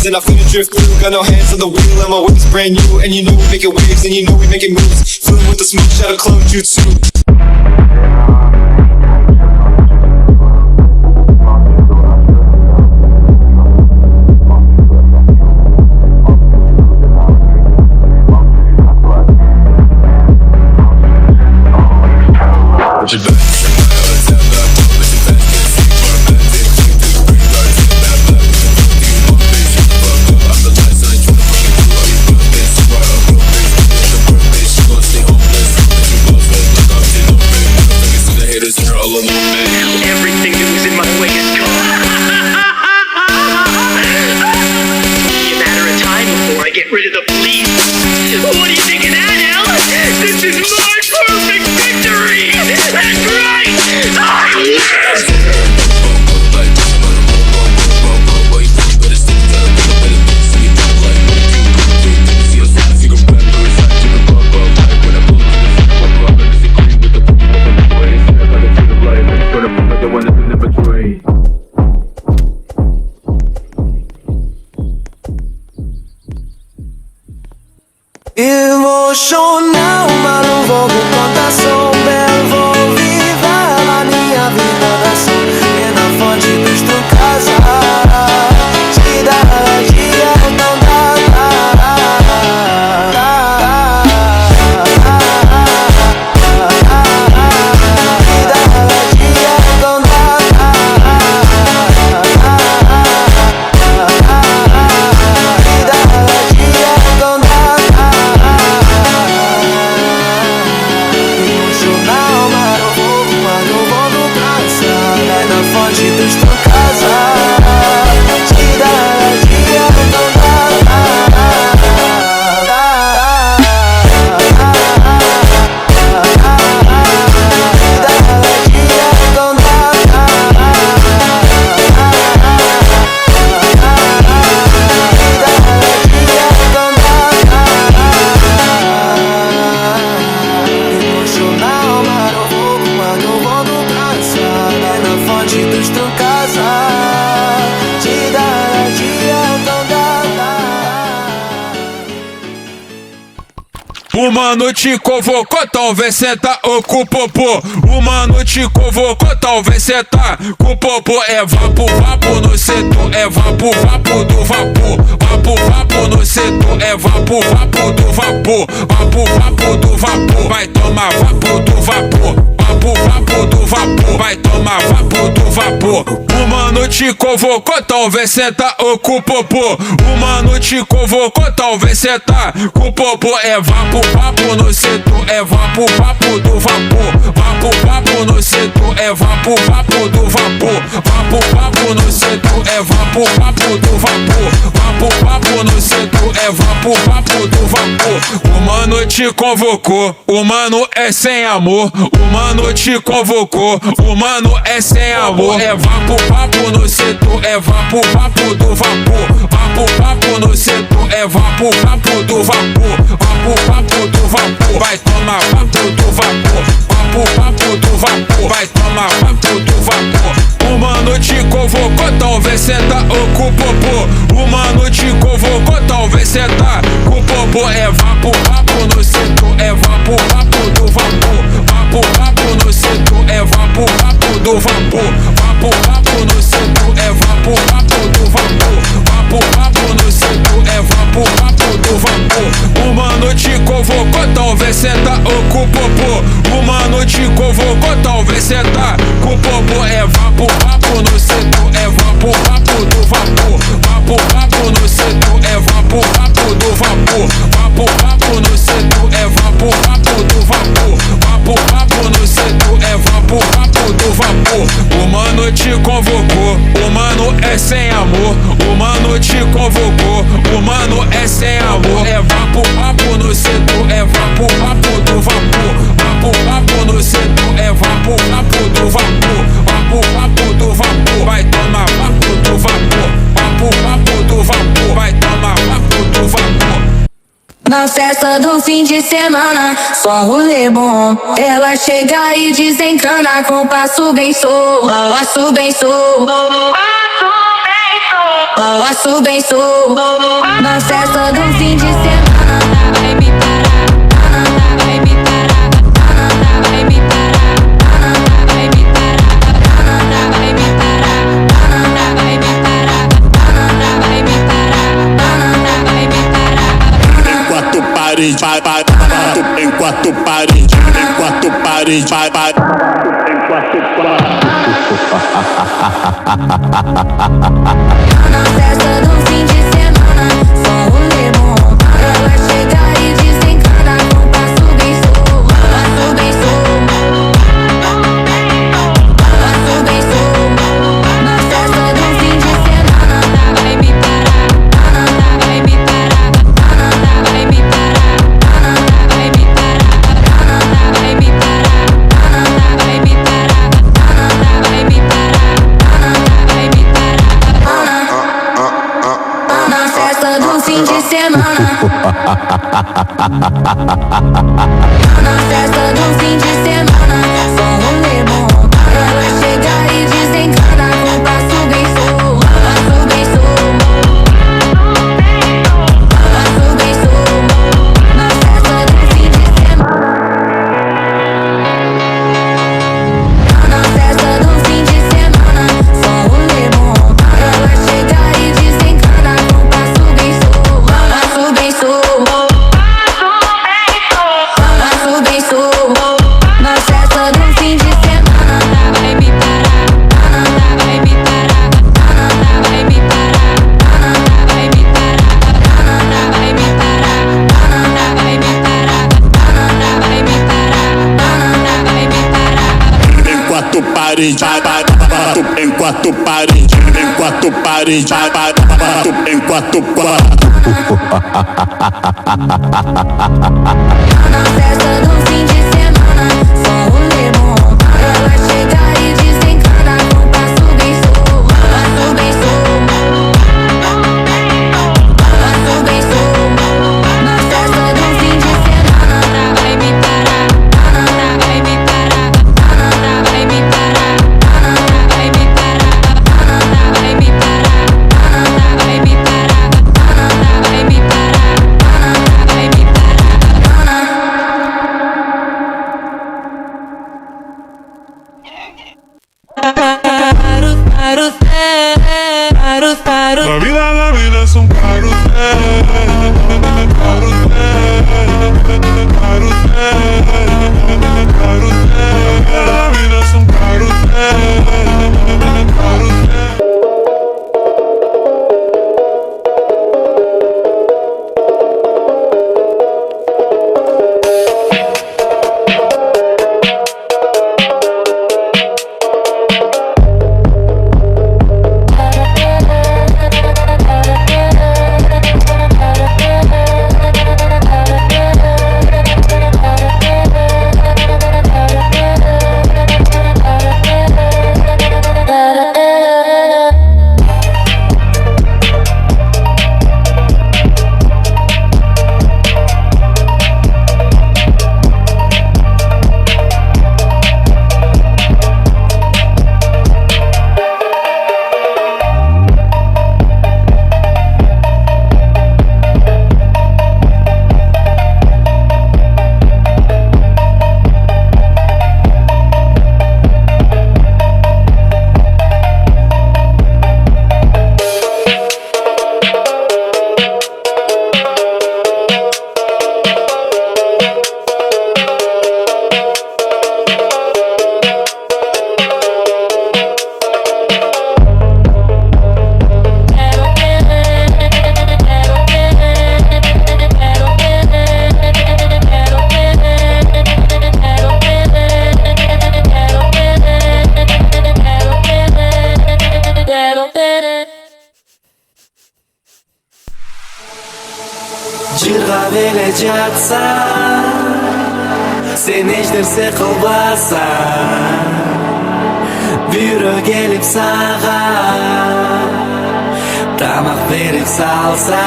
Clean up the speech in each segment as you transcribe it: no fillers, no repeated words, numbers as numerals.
breeze and I finna drift through. Got no hands on the wheel and my waves brand new. And you know we making waves and you know we making moves. Filling with the smoke, shadow clone jutsu. Everything that was in my way is gone. Only a matter of time before I get rid of the police. What do you think of that, Al? This is my perfect victory! That's right! Emocional, mas não vou me contar, sou belo, vou viver a minha vida da sol. E na fonte dos tu casa, te dá dia, não dá. Te dá dia, não dá. Te dá dia, não dá. Emocional, mas eu vou no praça. É na fonte dos tu casa, te dá dia, não dá. Te dá dia, não dá. Emocional, mas eu vou no praça. É na fonte dos tu casa, te dá dia, não dá. O mano te convocou, talvez senta ou com o popô. O mano te convocou, talvez senta com o popô. É vapo, vapo no setor, é vapo, vapo do vapor. Vapo, vapo no setor, é vapo, vapo do vapor. Vapo, vapo do vapor, vai tomar vapo do vapor. Vapo, vapo do vapor, vai tomar vapo do vapor. O mano te convocou, talvez senta ou com o popô. O mano te convocou, talvez senta com o popô. É vapo, vapo no setor, é vapo, vapo do vapor. Vapo, vapo no setor, é vapo, vapo do vapor. Vapo, vapo no setor, é vapo, vapo do vapor. Vapo, vapo no setor, é vapo, vapo do vapor. O mano te convocou, o mano é sem amor. O mano te convocou, o mano é sem amor. É vapo, vapo no setor, é vapo, vapo do vapor. Vapo, vapo no setor, é vapo, vapo do vapor. Vapo, vapo do vapor, vai tomar vapo do vapor. Vapo, vapo do vapor, vai tomar vapo do vapor. O mano te convocou, talvez senta ou com o popô. O mano te convocou, talvez senta com o popô. É vapo, vapo no setor, é vapo, vapo do vapor. Vapo, vapo no setor, é vapo, vapo do vapor. Vapo, vapo no setor, é vapo, vapo do vapor. Vapo, vapo no setor, é vapo, vapo do vapor. O mano te convocou, talvez senta ou com o popô. O mano te convocou, talvez senta com o popô. É vapo, vapo no setor, é vapo, vapo do vapor. Vapo, vapo no setor, é vapo, vapo do vapor. Vapo, vapo no setor, é vapo, vapo do vapor. Vapo, vapo no setor, é vapo, vapo do vapor. O mano te convocou, o mano é sem amor. O mano te convocou, o mano é sem amor. É vapo, vapo no setor, é vapo, vapo do vapor. Vapo, vapo no setor, é vapo, vapo do vapor. Vapo, vapo do vapor, vai tomar vapo do vapor. Vapo, vapo do vapor, vai tomar vapo do vapor. Na festa do fim de semana, só rolê bom. Ela chega e desencana com passo bem solto. Passo bem solto. Passo bem solto. Balanço bem solto na festa do fim de semana. Vai me parar, vai me parar, vai me parar, vai me parar, vai me parar, vai me parar, vai me parar, vai me parar. Em quatro paredes, em quatro paredes, em quatro paredes, em quatro paredes. Na festa do fim de semana, só um limão. Ela chega e desencana com passo bem solto, passo bem solto, passo bem solto. Na festa do fim de semana, vai me parar, vai me parar, vai me parar, vai me parar, vai me parar, vai me parar, vai me parar, vai me parar. Na festa do fim de semana. Na festa do fim de semana, só um limão. Ela chega e desencana com passo bem solto, passo bem solto, passo bem solto. Na festa do fim de semana. Na festa do fim de semana, só um limão. Ela chega e desencana com passo bem solto, passo bem solto, passo bem solto. Na festa do fim de semana, vai me parar, vai me parar, vai me parar, vai me parar, vai me parar, vai me parar, vai me parar, vai me parar. Em quatro paredes, em quatro paredes, em quatro paredes, em quatro quartos. Na festa do fim de semana, só um limão. Ela chega e desencana com passo bem solto, passo bem solto, passo bem solto. Na festa do fim de semana, vai me parar, vai me parar, vai me parar, vai me parar, vai me parar, vai me parar, vai me parar, vai me parar. La vida es un carrusel, carrusel, carrusel, carrusel. La vida es un carrusel, carrusel. Jirg'a vereceksa sen eshtirsa qilbasa buyruq gelip sağa tamak verip salsa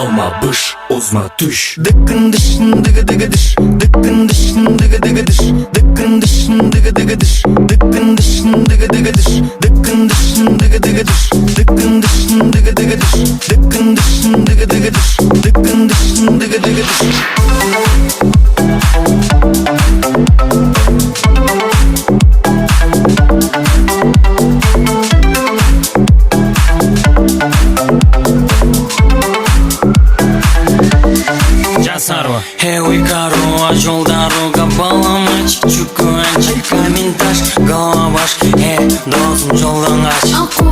Olma bış, ozma düş. Dıkkın dışın dıgı dıgı dış. Dıkkın dışın dıgı dıgı dış. Dıkkın dışın dıgı dıgı dış. Dıkkın dışın dıgı dıgı dış. Dıkkın dışın dıgı dıgı dış. Dıkkın dışın dıgı dıgı dış. Dıkkın dışın dıgı dıgı dış. Dıkkın dışın dıgı dıgı dış. Эй, корова, жол дорога, баламач, чукуанчик, каментаж, головаш, досым жолдан қаш. Аққу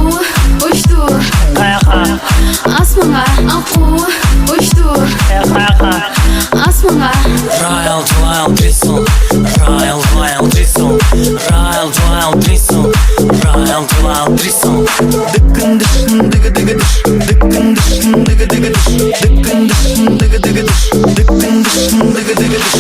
ұшты Қаяққа, аспанға, аққу ұшты қаяққа. аспанға. Райл, твайл, трисун, райл, твайл, трисун, райл, твайл, трисун, райл, твайл, трисун. Dıkkın dışın dıgı dıgı dış. Dıkkın dışın dıgı dıgı dış. Dıkkın dışın dıgı dıgı dış. Dıkkın dışın dıgı dıgı dış.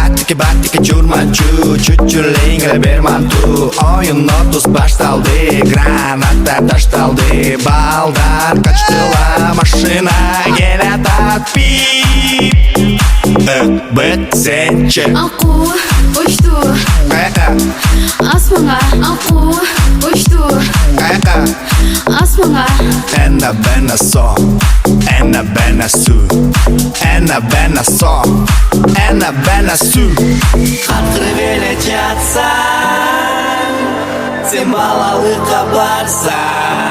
Аттики баттики чурманчу чүчүлеңе берманту Oyun notus baştaldı Granatlar taştaldı Balдар kaçtılar Машина geletat Pip Ötbet sençe Аққу ұшты аспанға, аққу ұшты аспанға. Ena bena so Ena bena su Ena bena so Ena bena su Hakkı летятся Sen balalığa barsan